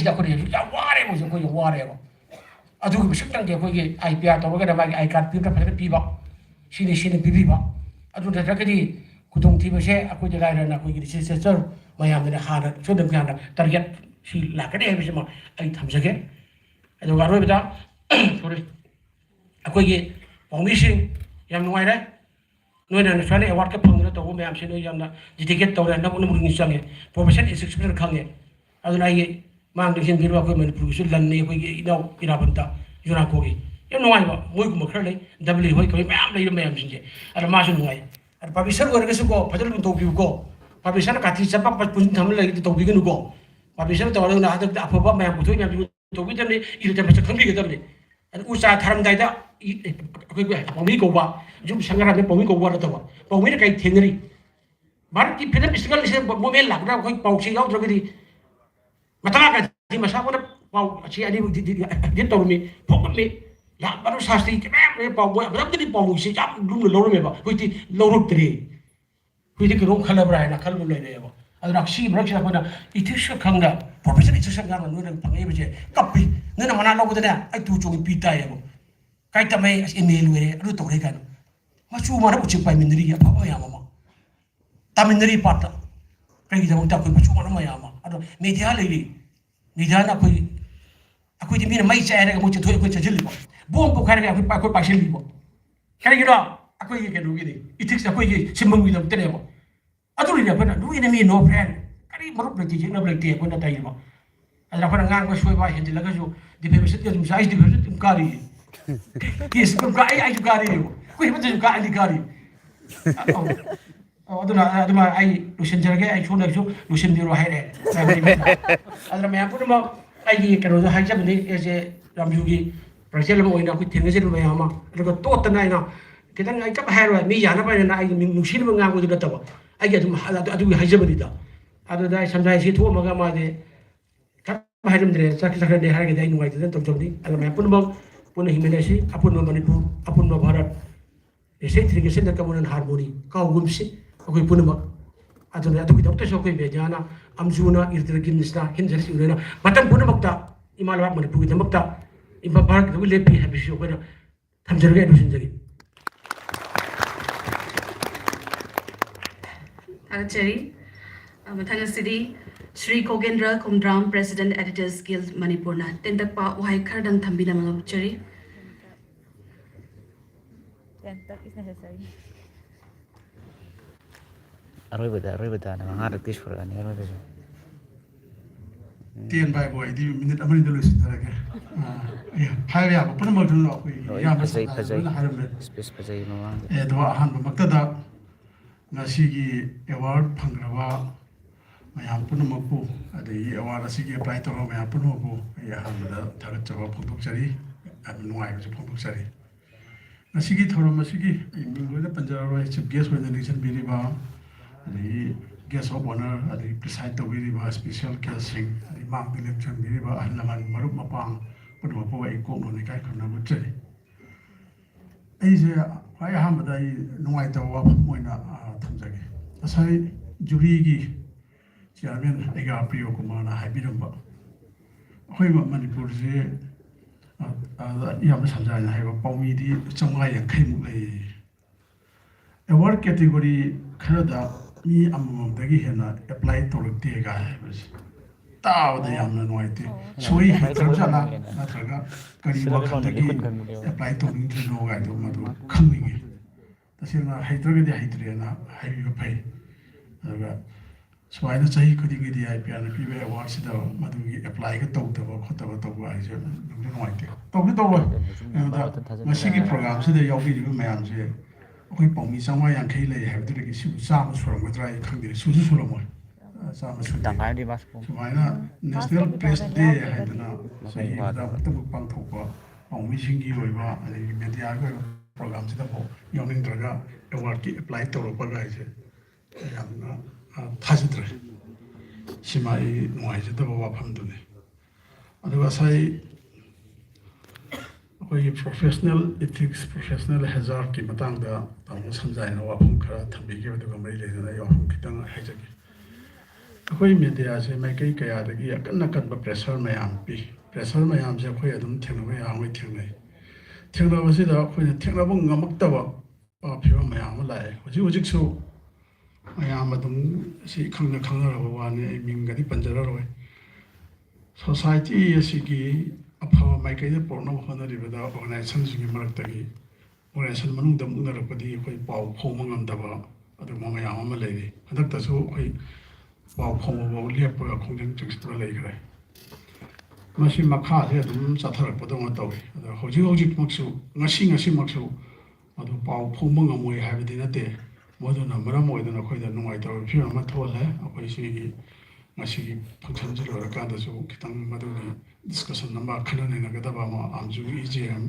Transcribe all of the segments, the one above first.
ꯑꯩꯈꯣꯏ ꯌꯥꯝ ꯋꯥꯔꯦ ꯃꯣꯏꯁꯨ ꯑꯩꯈꯣꯏꯁꯨ ꯋꯥꯔꯦꯕ ꯑꯗꯨꯒꯤ ꯃꯁꯛꯇꯪꯗꯤ ꯑꯩꯈꯣꯏꯒꯤ IPR ꯇꯧꯔꯒꯅ ꯃꯥꯒꯤ ꯑꯥꯏ ꯀꯥꯔꯗ ꯄꯤꯕꯗ ꯐꯖꯅ ꯄꯤꯕ ꯁꯤꯅ ꯄꯤꯕꯤꯕ ꯑꯗꯨ ꯅꯠꯇ꯭ꯔꯒꯗꯤ ꯈꯨꯗꯣꯡꯊꯤꯕꯁꯦ ꯑꯩꯈꯣꯏꯗ ꯂꯥꯏꯔꯅ ꯑꯩꯈꯣꯏꯒꯤ ꯔꯤꯁꯔꯆꯔ ꯃꯌꯥꯝꯗꯨꯅ ꯍꯥꯟꯅ ꯁꯣꯏꯗꯅ ꯍꯥꯟꯅ ꯇꯥꯔꯒꯦꯠ ꯁꯤ ꯂꯥꯛꯀꯅꯤ ꯍꯥꯏꯕꯁꯤꯃ ꯑꯩ ꯊꯝꯖꯒꯦ ꯑꯗꯨꯒ ꯑꯔꯣꯏꯕꯗ ꯁꯣꯔꯤ ꯑꯩꯈꯣꯏꯒꯤ ꯄꯥꯎꯃꯤꯁꯤꯡ ꯌꯥꯝ ꯅꯨꯡꯉꯥꯏꯔꯦ ꯅꯣꯏꯅ ꯁꯨꯃꯥꯏꯅ ꯑꯦꯋꯥꯔꯗꯀ ꯐꯪꯗꯅ ꯇꯧꯕ ꯃꯌꯥꯝꯁꯦ ꯅꯣꯏ ꯌꯥꯝꯅ ꯗꯤꯗꯤꯀꯦꯠ ꯇꯧꯔꯦ ꯅꯃꯨꯛ ꯆꯪꯉꯦ ꯄ꯭ꯔꯣꯐꯦꯁꯟ ꯏꯟꯁꯇ꯭ꯔꯛꯁꯟ ꯈꯪꯉꯦ ꯑꯗꯨꯅ ꯑꯩꯒꯤ ꯃꯥꯡꯗ ꯍꯦꯟꯕꯤꯔꯨ ꯑꯩꯈꯣꯏ ꯃꯅꯤꯄꯨꯔꯒꯤꯁꯨ ꯂꯟꯅꯤ ꯑꯩꯈꯣꯏꯒꯤ ꯏꯅꯥꯎ ꯏꯔꯥꯕꯟꯇ ꯌꯨꯅꯥꯀꯣꯒꯤ ꯌꯥꯝ ꯅꯨꯡꯉꯥꯏꯕ ꯃꯣꯏꯒꯨꯝꯕ ꯈꯔ ꯂꯩ ꯗꯕꯜꯂꯤ ꯍꯣꯏ ꯀꯣꯏ ꯃꯌꯥꯝ ꯂꯩꯕ ꯃꯌꯥꯝꯁꯤꯡꯁꯦ ꯑꯗ ꯃꯥꯁꯨ ꯅꯨꯡꯉꯥꯏ ꯑꯗ ꯄꯥꯕ꯭ꯂꯤꯁꯔ ꯑꯣꯏꯔꯒꯁꯨꯀꯣ ꯐꯖꯅ ꯑꯗꯨꯝ ꯇꯧꯕꯤꯌꯨꯀꯣ ꯄꯥꯕ꯭ꯂꯤꯁꯔꯅ ꯀꯥꯊꯤ ꯆꯠꯄ ꯄꯨꯟꯁꯤꯟ ꯊꯝꯃ ꯂꯩꯒꯗꯤ ꯇꯧꯕꯤꯒꯅꯨꯀꯣ ꯄꯥꯕ꯭ꯂꯤꯁꯔ ꯇꯧꯔꯒꯅ ꯍꯟꯗꯛꯇ ꯑꯐꯕ ꯃꯌꯥꯝ ꯄꯨꯊꯣꯛ ꯃꯌꯥꯝꯁꯨ ꯇꯧꯕꯤꯗꯕꯅꯤ ꯏꯔꯇ ꯃꯁꯛ ꯈꯪꯕꯤꯒꯗꯕꯅꯤ ꯑꯗ ꯎ ꯆꯥ ꯊꯥꯔꯝꯗꯥꯏꯗ ꯑꯩꯈꯣꯏ ꯄꯥꯎꯃꯤ ꯀꯧꯕ ꯌꯨꯝ ꯁꯪꯒꯔꯥꯝꯗ ꯄꯥꯎꯃꯤ ꯀꯧꯕ ꯅꯠꯇꯕ ꯄꯥꯎꯃꯤꯅ ꯀꯩ ꯊꯦꯡꯅꯔꯤ ꯚꯥꯔꯠꯀꯤ ꯐꯤꯂꯝ ꯏꯁꯇꯤꯀꯜꯁꯦ ꯃꯣꯃꯦꯟ ꯂꯥꯛꯄꯗ ꯑꯩꯈꯣꯏ ꯄꯥꯎꯆꯦ ꯌꯥꯎꯗ꯭ꯔꯒꯗꯤ ꯃꯇꯥꯡ ꯃꯁꯥꯕꯨꯅ ꯄꯥꯎ ꯑꯁꯤ ꯑꯅꯤꯃꯛ ꯗꯤꯠ ꯇꯧꯔꯝꯃꯤ ꯐꯣꯡꯉꯝꯃꯤ ꯌꯥꯝ ꯁꯥꯁꯇ꯭ꯔꯤ ꯃꯌꯥꯝ ꯄꯥꯎ ꯑꯃꯗꯤ ꯄꯥꯎꯁꯦ ꯌꯥꯝ ꯂꯨꯝꯅ ꯂꯧꯔꯝꯃꯦꯕ ꯍꯧꯖꯤꯛꯇꯤ ꯂꯧꯔꯛꯇ꯭ꯔꯦ ꯍꯧꯖꯤꯛꯇꯤ ꯀꯩꯅꯣꯝ ꯈꯜꯂꯕ꯭ꯔꯥ ꯍꯥꯏꯅ ꯈꯜꯂꯨ ꯂꯩꯔꯦꯕ ꯑꯗꯨꯅ ꯁꯤꯒꯤ ꯃꯔꯛꯁꯤꯗ ꯑꯩꯈꯣꯏꯅ ꯏꯊꯤꯛꯁꯀ ꯈꯪꯅ ꯄ꯭ꯔꯣꯐꯦꯁꯅꯦꯜ ꯏꯊꯤꯛꯁꯀ ꯈꯪꯅ ꯅꯣꯏꯅ ꯐꯪꯉꯛꯏꯕꯁꯦ ꯀꯞꯄꯤ ꯅꯣꯏꯅ ꯃꯅꯥ ꯂꯧꯕꯗꯅꯦ ꯑꯩ ꯇꯨ ꯆꯣꯡꯉꯤ ꯄꯤ ꯇꯥꯏꯌꯦꯕ ꯀꯥꯏ ꯇꯝꯃꯦ ꯑꯁ MA ꯂꯣꯏꯔꯦ ꯑꯗꯨ ꯇꯧꯔꯦ ꯀꯥꯏꯅ ꯃꯆꯨ ꯃꯥꯅ ꯎꯆꯦꯛ ꯄꯥꯏꯃꯤꯟꯅꯔꯤ ꯑꯐꯕ ꯃꯌꯥꯝ ꯑꯃ ꯇꯥꯃꯤꯟꯅꯔꯤ ꯄꯥꯠꯇ ꯀꯩꯒꯤꯗꯃꯛꯇ ꯑꯩꯈꯣꯏ ꯃꯆꯨ ꯃꯥꯅ ꯃꯌꯥꯝ ꯑꯃ ꯑꯗꯣ ꯃꯦꯗꯤꯌꯥ ꯂꯩꯔꯤ ꯃꯦꯗꯤꯌꯥꯅ ꯑꯩꯈꯣꯏꯗꯤ ꯃꯤꯅ ꯃꯩ ꯆꯥꯏ ꯍꯥꯏꯔꯒ ꯃꯣꯏ ꯆꯠꯊꯣꯛ ꯑꯩꯈꯣꯏ ꯆꯠꯁꯤꯜꯂꯤꯕ ꯕꯣꯝ ꯄꯣꯈꯥꯏꯔꯒ ꯑꯩꯈꯣꯏ ꯄꯥꯏꯁꯤꯜꯂꯤꯕ ꯀꯔꯤꯒꯤꯅꯣ ꯑꯩꯈꯣꯏꯒꯤ ꯀꯩꯅꯣꯒꯤꯅꯤ ꯏꯊꯤꯛꯁ ꯑꯩꯈꯣꯏꯒꯤ ꯁꯤꯟꯐꯝꯒꯤꯗꯃꯛꯇꯅꯦꯕ ꯑꯗꯨꯅꯤꯅꯦ ꯑꯩꯈꯣꯏꯅ ꯅꯣ ꯑꯦꯅꯃꯤ ꯅꯣ ꯐ꯭ꯔꯦꯟ ꯀꯔꯤ ꯃꯔꯨꯞ ꯂꯩꯇꯦ ꯌꯦꯛꯅꯕ ꯂꯩꯇꯦ ꯑꯩꯈꯣꯏꯅ ꯇꯩꯔꯤꯕ ꯑꯗꯨꯅ ꯑꯩꯈꯣꯏꯅ ꯉꯥꯡꯕ ꯁꯣꯏꯕ ꯍꯦꯟꯖꯤꯜꯂꯒꯁꯨ ꯗꯤꯐꯦꯃꯦꯁꯟ ꯑꯗꯨꯝ ꯑꯩꯁꯨ ꯗꯤꯐꯦꯃꯦꯁꯟ ꯑꯗꯨꯝ ꯀꯥꯔꯤꯌꯦ ꯀꯦꯁ ꯑꯗꯨꯝ ꯑꯩꯁꯨ ꯀꯥꯔꯤꯌꯦꯕ ꯑꯩꯈꯣꯏ ꯍꯦꯃꯟꯇꯁꯨ ꯑꯩꯗꯤ ꯀꯥꯔꯤ ꯑꯗꯨꯃ ꯑꯩ ꯂꯣꯏꯁꯤꯟꯖꯔꯒꯦ ꯑꯩ ꯁꯣꯝꯗꯁꯨ ꯂꯣꯏꯁꯤꯟꯕꯤꯔꯣ ꯍꯥꯏꯔꯦ ꯑꯗꯨꯅ ꯃꯌꯥꯝ ꯄꯨꯝꯅꯃꯛ ꯑꯩꯒꯤ ꯀꯩꯅꯣꯗꯣ ꯍꯥꯏꯖꯕꯅꯤ ꯑꯦꯁꯦ ꯔꯥꯝꯖꯨꯒꯤ ꯄ꯭ꯔꯖꯦꯟ ꯑꯃ ꯑꯣꯏꯅ ꯑꯩꯈꯣꯏ ꯊꯦꯡꯅꯖꯔꯤꯕ ꯃꯌꯥꯝ ꯑꯃ ꯑꯗꯨꯒ ꯇꯣꯠꯇꯅ ꯑꯩꯅ ꯈꯤꯇꯪ ꯑꯩ ꯀꯞ ꯍꯥꯏꯔꯣꯏ ꯃꯤ ꯌꯥꯅꯕ ꯍꯥꯏꯅ ꯑꯩꯒꯤ ꯅꯨꯡꯁꯤꯅꯕ ꯉꯥꯡꯕꯗꯨ ꯅꯠꯇꯕ ꯑꯩꯒꯤ ꯑꯗꯨꯝ ꯑꯗꯨꯒꯤ ꯍꯥꯏꯖꯕꯅꯤꯗ ꯑꯗꯨꯗ ꯑꯩ ꯁꯝꯖꯥꯏꯁꯤ ꯊꯣꯛꯑꯝꯃꯒ ꯃꯥꯁꯦ ꯈꯔ ꯍꯥꯏꯔꯝꯗ꯭ꯔꯦ ꯆꯠꯈ꯭ꯔꯗꯤ ꯍꯥꯏꯔꯒꯗꯤ ꯑꯩ ꯅꯨꯡꯉꯥꯏꯇꯗꯅ ꯇꯧꯖꯕꯅꯤ ꯑꯗꯨ ꯃꯌꯥꯝ ꯄꯨꯝꯅꯃꯛ ꯄꯨꯟꯅ ꯍꯤꯡꯃꯤꯟꯅꯁꯤ ꯑꯄꯨꯟꯕ ꯃꯅꯤꯄꯨꯔ ꯑꯄꯨꯟꯕ ꯚꯥꯔꯠ ꯔꯤꯁꯦꯟꯇ꯭ꯔꯤꯒꯦꯁꯟꯗ ꯀꯃꯟ ꯍꯥꯔꯃꯣꯅꯤ ꯀꯥꯎꯒꯨꯝꯁꯤ ꯑꯩꯈꯣꯏ ꯄꯨꯝꯅꯃꯛ ꯑꯗꯨꯅ ꯑꯗꯨꯒꯤꯗꯃꯛꯇꯁꯨ ꯑꯩꯈꯣꯏ ꯃꯦꯗꯤꯌꯥꯅ ꯑꯝꯖꯨꯅ ꯏꯔꯇ꯭ꯔꯒꯤꯟꯁꯅ ꯍꯤꯟꯖꯔꯁꯤ ꯎꯅꯅ ꯃꯇꯝ ꯄꯨꯝꯅꯃꯛꯇ ꯏꯃꯥ ꯂꯩꯕꯥꯛ ꯃꯅꯤꯄꯨꯔꯒꯤꯗꯃꯛꯇ ꯏꯝꯐꯥꯜ ꯚꯥꯔꯠꯀꯤꯗꯃꯛ ꯂꯦꯞꯄꯤ ꯍꯥꯏꯕꯁꯤꯁꯨ ꯑꯩꯈꯣꯏꯅ ꯊꯝꯖꯔꯒꯦ ꯂꯣꯏꯁꯤꯟꯖꯒꯦ ꯊꯥꯒꯠꯆꯔꯤ ꯃꯊꯪ ꯑꯁꯤꯗꯤ ಶ್ರೀ ಕೋಗೇಂದ್ರ ಕುಮ್ದ್ರಾಮ್ ಪ್ರೆಸಿಡೆಂಟ್ ಎಡಿಟರ್ಸ್ ಗಿಲ್ಡ್ ಮಣಿಪುರ್ನ ತೆಂತಕ್ಪ ವಹಾಯ್ ಖರದಂಗ್ ಥಂಬಿನ ಮಗಚರಿ Tentak is necessary. Aroy beda na mga artist for ani aroy beda. Tiyan bay boy di minute amani dulu sitarake. Hai ya pun mo dulu aku ya Pajay na haram le. space pajay mamang. Dua ahan maktada ngasigi award phangraba mayam pun mo ko adi award asigi apply to mayam pun mo ko ya hamda thagat jawa phondok chari nuai ko phondok chari. Ngasigi thorom asigi minglo Punjab chief guest when election biriba adi guest of honor adi preside to biriba special guest sing adi mark election biriba ahnaman marup mapang pun mo ko ai ko no ni kai khona mo chari. Ai je ai hamda ai nuai to wa moina thamjage. Asai jury gi chairman aiga priyo kumar na haibiramba. Hoi Manipur je yam samjai na haiba paumi di chamngai yankhai mu lei. Award category khara da mi amam dagi hena apply torakte ga haibas. Taw da yam na noite. Soi hitra jana natraga kari wakhan dagi apply toring thi no ga do madu khangni. Tasena hitra ga hitra na haibi pai. Daga suaina chahi khudingi di IPR na pibe award sida madugi apply ga tawdaba khotaba tawba aise nungdu noite tawgi tawba masigi program sida yawbi riba mayam se akoi paumi sangwa yankhai lei habdu gi su sama suram gadra ai khangdi suju suramoi sama su Tangkai di mas ko. suaina national press day haidana sahi da tabu pang thokpa paumi singi loiba ani media ga program sida bo yawning draga award ki apply tawba ga aise yamna 타지더래 심하이 농아이즈도 와밤도네 아두가 사이 거기 프로페셔널 이틱스 프로페셔널 해자르 기 마땅다 당무 선자이나 와밤 카라 탐비게 어두가 머리 레잖아 요함 기땅 해적이 ꯑꯩꯈꯣꯏ ꯃꯦꯗꯤꯌꯥꯁꯦ ꯃꯥꯏꯀꯩ ꯀꯌꯥꯗꯒꯤ ꯑꯀꯟ ꯑꯀꯟꯕ pressure ꯃꯌꯥꯝ ꯄꯤ pressure ꯃꯌꯥꯝꯁꯦ ꯑꯩꯈꯣꯏ ꯑꯗꯨꯝ ꯊꯦꯡꯅꯕ ꯌꯥꯔꯣꯏ ꯊꯦꯡꯅꯩ ꯊꯦꯡꯅꯕꯁꯤꯗ ꯑꯩꯈꯣꯏꯅ ꯊꯦꯡꯅꯕ ꯉꯝꯃꯛꯇꯕ ꯐꯤꯕꯝ ꯃꯌꯥꯝ ꯑꯃ ꯂꯥꯛꯑꯦ ꯍꯧꯖꯤꯛꯁꯨ ꯃꯌꯥꯝ ꯑꯗꯨꯝ ꯁꯤ ꯈꯪꯅꯔꯕ ꯋꯥꯅꯤ ꯑꯩ ꯃꯤꯡꯒꯗꯤ ꯄꯟꯖꯔꯔꯣꯏ ꯁꯣꯁꯥꯏꯇꯤ ꯑꯁꯤꯒꯤ ꯑꯐꯕ ꯃꯥꯏꯀꯩꯗ ꯄꯨꯔꯛꯅꯕ ꯍꯣꯠꯅꯔꯤꯕꯗ ꯑꯣꯔꯒꯅꯥꯏꯖꯦꯁꯟꯁꯤꯡꯒꯤ ꯃꯔꯛꯇꯒꯤ ꯑꯣꯔꯒꯅꯥꯏꯖꯦꯁꯟ ꯃꯅꯨꯡꯗ ꯃꯨꯛꯅꯔꯛꯄꯗꯤ ꯑꯩꯈꯣꯏ ꯄꯥꯎ ꯐꯥꯎꯕ ꯉꯝꯗꯕ ꯑꯗꯨꯒꯨꯝꯕ ꯃꯌꯥꯝ ꯑꯃ ꯂꯩꯔꯤ ꯍꯟꯗꯛꯇꯁꯨ ꯑꯩꯈꯣই ꯄꯥꯎ ꯐꯥꯎꯕꯐꯥꯎ ꯂꯦꯞꯄꯒ ꯈꯣꯡꯖꯪ ꯆꯪꯁꯤꯟꯗꯨꯅ ꯂꯩꯈ꯭ꯔꯦ ꯃꯁꯤ ꯃꯈꯥꯁꯦ ꯑꯗꯨꯝ ꯆꯠꯊꯔꯛꯄꯗꯧꯅ ꯇꯧꯏ ꯑꯗꯣ ꯍꯧꯖꯤꯛꯃꯛꯁꯨ ꯉꯁꯤꯃꯛꯁꯨ ꯑꯗꯨ ꯄꯥꯎ ꯐꯥꯎꯕ ꯉꯝꯃꯣꯏ ꯍꯥꯏꯕꯗꯤ ꯅꯠꯇꯦ ꯃꯗꯨꯅ ꯃꯔꯝ ꯑꯣꯏꯗꯨꯅ ꯑꯩꯈꯣꯏꯗ ꯅꯨꯡꯉꯥꯏꯇꯕ ꯐꯤꯕꯝ ꯑꯃ ꯊꯣꯛꯍꯜꯂꯦ ꯑꯩꯈꯣꯏ ꯁꯤꯒꯤ ꯉꯁꯤꯒꯤ ꯐꯪꯁꯟꯁꯤ ꯂꯣꯏꯔꯀꯥꯟꯗꯁꯨ ꯈꯤꯇꯪ ꯃꯗꯨꯒꯤ ꯗꯤꯁꯀꯁꯟ ꯑꯃ ꯈꯟꯅ ꯅꯩꯅꯒꯗꯕ ꯑꯃ ꯑꯥꯝꯖꯨꯒꯤ ꯏꯖꯦꯑꯦꯝ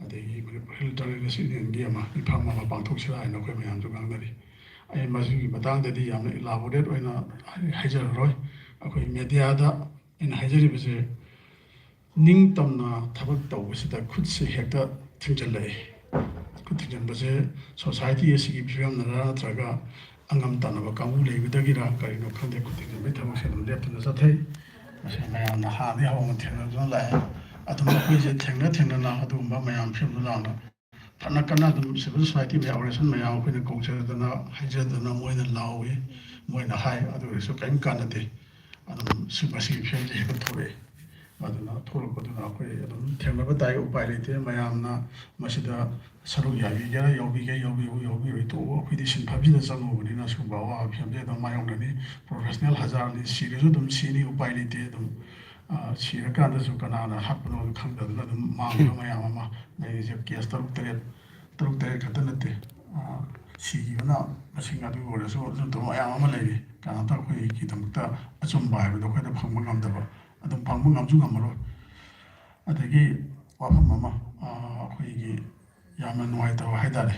ꯑꯗꯒꯤ ꯃꯅꯤꯄꯨꯔ ꯍꯤꯜ ꯖꯔꯅꯦꯂꯤꯁ ꯌꯨꯅꯤꯌꯟꯒꯤ ꯑꯃ ꯃꯤꯐꯝ ꯑꯃ ꯄꯥꯡꯊꯣꯛꯁꯤꯔꯥ ꯍꯥꯏꯅ ꯑꯩꯈꯣꯏ ꯃꯌꯥꯝꯁꯨ ꯉꯥꯡꯅꯔꯤ ꯑꯩ ꯃꯁꯤꯒꯤ ꯃꯇꯥꯡꯗꯗꯤ ꯌꯥꯝꯅ ꯏꯂꯥꯕꯣꯔꯦꯠ ꯑꯣꯏꯅ ꯍꯥꯏꯖꯔꯔꯣꯏ ꯑꯩꯈꯣꯏ ꯃꯦꯗꯤꯌꯥꯗ ꯑꯩꯅ ꯍꯥꯏꯖꯔꯤꯕꯁꯦ ꯅꯤꯡꯇꯝꯅ ꯊꯕꯛ ꯇꯧꯕꯁꯤꯗ ꯈꯨꯠꯁꯦ ꯍꯦꯛꯇ ꯊꯤꯡꯖꯤꯜꯂꯛꯏ ꯈꯨꯠ ꯊꯤꯡꯖꯤꯟꯕꯁꯦ ꯁꯣꯁꯥꯏꯇꯤ ꯑꯁꯤꯒꯤ ꯐꯤꯕꯝꯅꯔ ꯅꯠꯇ꯭ꯔꯒ ꯑꯉꯝ ꯇꯥꯟꯅꯕ ꯀꯥꯡꯕꯨ ꯂꯩꯕꯗꯒꯤꯔ ꯀꯔꯤꯅꯣ ꯈꯪꯗꯦ ꯈꯨꯠ ꯊꯤꯡꯖꯤꯟꯕꯒꯤ ꯊꯕꯛꯁꯦ ꯑꯗꯨꯝ ꯂꯦꯞꯇꯅ ꯆꯠꯊꯩ ꯃꯁꯤ ꯃꯌꯥꯝꯅ ꯍꯥꯟꯅꯗꯒꯤ ꯍꯧꯅ ꯊꯦꯡꯅꯗꯨꯅ ꯂꯥꯛꯑꯦ ꯑꯗꯨꯝ ꯑꯩꯈꯣꯏꯁꯦ ꯊꯦꯡꯅꯅ ꯑꯗꯨꯒꯨꯝꯕ ꯃꯌꯥꯝ ꯐꯤꯕꯝꯗꯨ ꯂꯥꯛꯅ ꯐꯅ ꯀꯟꯅ ꯑꯗꯨꯝ ꯁꯤꯚꯤꯜ ꯁꯣꯁꯥꯏꯇꯤ ꯃꯌꯥꯝ ꯑꯣꯔꯒꯅꯥꯏꯖꯦꯁꯟ ꯃꯌꯥꯝ ꯑꯩꯈꯣꯏꯅ ꯀꯧꯖꯗꯅ ꯍꯥꯏꯖꯗꯅ ꯃꯣꯏꯅ ꯂꯥꯎꯏ ꯃꯣꯏꯅ ꯍꯥꯏ ꯑꯗꯨ ꯑꯣꯏꯔꯁꯨ ꯀꯔꯤꯝ ꯀꯥꯟꯅꯗꯦ ꯑꯗꯨꯝ ꯃꯁꯤꯒꯤ ꯐꯤꯕꯝꯁꯦ ꯍꯦꯛꯇ ꯊꯣꯛꯂꯛꯏ ꯑꯗꯨꯅ ꯊꯣꯛꯂꯛꯄꯗꯨꯅ ꯑꯩꯈꯣꯏ ꯑꯗꯨꯝ ꯊꯦꯡꯅꯕ ꯇꯥꯏ ꯎꯄꯥꯏ ꯂꯩꯇꯦ ꯃꯌꯥꯝꯅ ꯃꯁꯤꯗ ꯁꯔꯨꯛ ꯌꯥꯕꯤꯒꯦꯔꯥ ꯌꯥꯎꯕꯤꯔꯣꯏ ꯇꯣꯛꯎ ꯑꯩꯈꯣꯏꯗꯤ ꯁꯤꯟꯐꯝꯁꯤꯗ ꯆꯪꯉꯨꯕꯅꯤꯅ ꯁꯤꯒꯨꯝꯕ ꯑꯋꯥꯕ ꯐꯤꯕꯝꯁꯦ ꯑꯗꯨꯝ ꯃꯥꯌꯣꯛꯅꯅꯤ ꯄ꯭ꯔꯣꯐꯦꯁꯅꯦꯜ ꯍꯖꯥꯔꯅꯤ ꯁꯤꯔꯁꯨ ꯑꯗꯨꯝ ꯁꯤꯅꯤ ꯎꯄꯥꯏ ꯂꯩꯇꯦ ꯑꯗꯨꯝ ꯁꯤꯔꯀꯥꯟꯗꯁꯨ ꯀꯅꯥꯅ ꯍꯥꯠꯄꯅꯣ ꯈꯪꯗꯗꯅ ꯑꯗꯨꯝ ꯃꯥꯡꯕ ꯃꯌꯥꯝ ꯑꯃ ꯂꯩꯔꯤꯁꯦ ꯀꯦꯁ ꯇꯔꯨꯛ ꯇꯔꯦꯠ ꯈꯛꯇ ꯅꯠꯇꯦ ꯁꯤꯈꯤꯕꯅ ꯃꯁꯤꯡ ꯑꯗꯨ ꯑꯣꯏꯔꯁꯨ ꯑꯗꯨꯝ ꯃꯌꯥꯝ ꯑꯃ ꯂꯩꯔꯤ ꯀꯅꯥꯝꯇ ꯑꯩꯈꯣꯏꯒꯤꯗꯃꯛꯇ ꯑꯆꯨꯝꯕ ꯍꯥꯏꯕꯗꯣ ꯑꯩꯈꯣꯏꯅ ꯐꯪꯕ ꯉꯝꯗꯕ ꯑꯗꯨꯝ ꯐꯪꯕ ꯉꯝꯁꯨ ꯉꯝꯃꯔꯣꯏ ꯑꯗꯒꯤ ꯋꯥꯐꯝ ꯑꯃ ꯑꯩꯈꯣꯏꯒꯤ ꯌꯥꯝꯅ ꯅꯨꯡꯉꯥꯏꯇꯕ ꯍꯥꯏꯇꯥꯔꯦ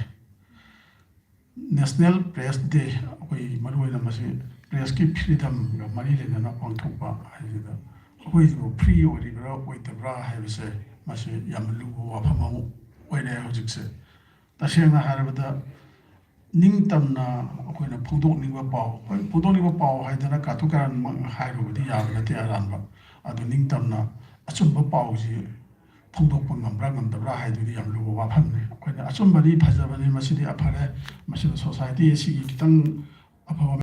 ꯅꯦꯁꯅꯦꯜ ꯄ꯭ꯔꯦꯁ ꯗꯦ ꯑꯩꯈꯣꯏ ꯃꯔꯨꯑꯣꯏꯅ ꯃꯁꯤ ꯄ꯭ꯔꯦꯁꯀꯤ ꯐ꯭ꯔꯤꯗꯝꯒ ꯃꯔꯤ ꯂꯩꯅꯅ ꯄꯥꯡꯊꯣꯛꯄ ꯍꯥꯏꯕꯁꯤꯗ ꯑꯩꯈꯣꯏꯁꯤꯕꯨ ꯐ꯭ꯔꯤ ꯑꯣꯏꯔꯤꯕ꯭ꯔꯥ ꯑꯣꯏꯗꯕ꯭ꯔꯥ ꯍꯥꯏꯕꯁꯦ ꯃꯁꯤ ꯌꯥꯝꯅ ꯂꯨꯕ ꯋꯥꯐꯝ ꯑꯃ ꯑꯣꯏꯔꯦ ꯍꯧꯖꯤꯛꯁꯦ ꯇꯁꯦꯡꯅ ꯍꯥꯏꯔꯕꯗ ꯅꯤꯡꯇꯝꯅ ꯑꯩꯈꯣꯏꯅ ꯐꯣꯡꯗꯣꯛꯅꯤꯡꯕ ꯄꯥꯎ ꯍꯣꯏ ꯐꯣꯡꯗꯣꯛꯅꯤꯡꯕ ꯄꯥꯎ ꯍꯥꯏꯗꯅ ꯀꯥꯇꯨ ꯀꯥꯔꯟ ꯍꯥꯏꯔꯨꯕꯗꯤ ꯌꯥꯕ ꯅꯠꯇꯦ ꯑꯔꯥꯟꯕ ꯑꯗꯨ ꯅꯤꯡꯇꯝꯅ ꯑꯆꯨꯝꯕ ꯄꯥꯎꯁꯤ ꯐꯣꯡꯗꯣꯛꯄ ꯉꯝꯕ꯭ꯔꯥ ꯉꯝꯗꯕ꯭ꯔꯥ ꯍꯥꯏꯗꯨꯗꯤ ꯌꯥꯝ ꯂꯨꯕ ꯋꯥꯐꯝꯅꯤ ꯑꯩꯈꯣꯏꯅ ꯑꯆꯨꯝꯕꯅꯤ ꯐꯖꯕꯅꯤ ꯃꯁꯤꯗꯤ ꯑꯐꯔꯦ ꯃꯁꯤꯅ ꯁꯣꯁꯥꯏꯇꯤ ꯑꯁꯤꯒꯤ ꯈꯤꯇꯪ ꯑꯐꯕ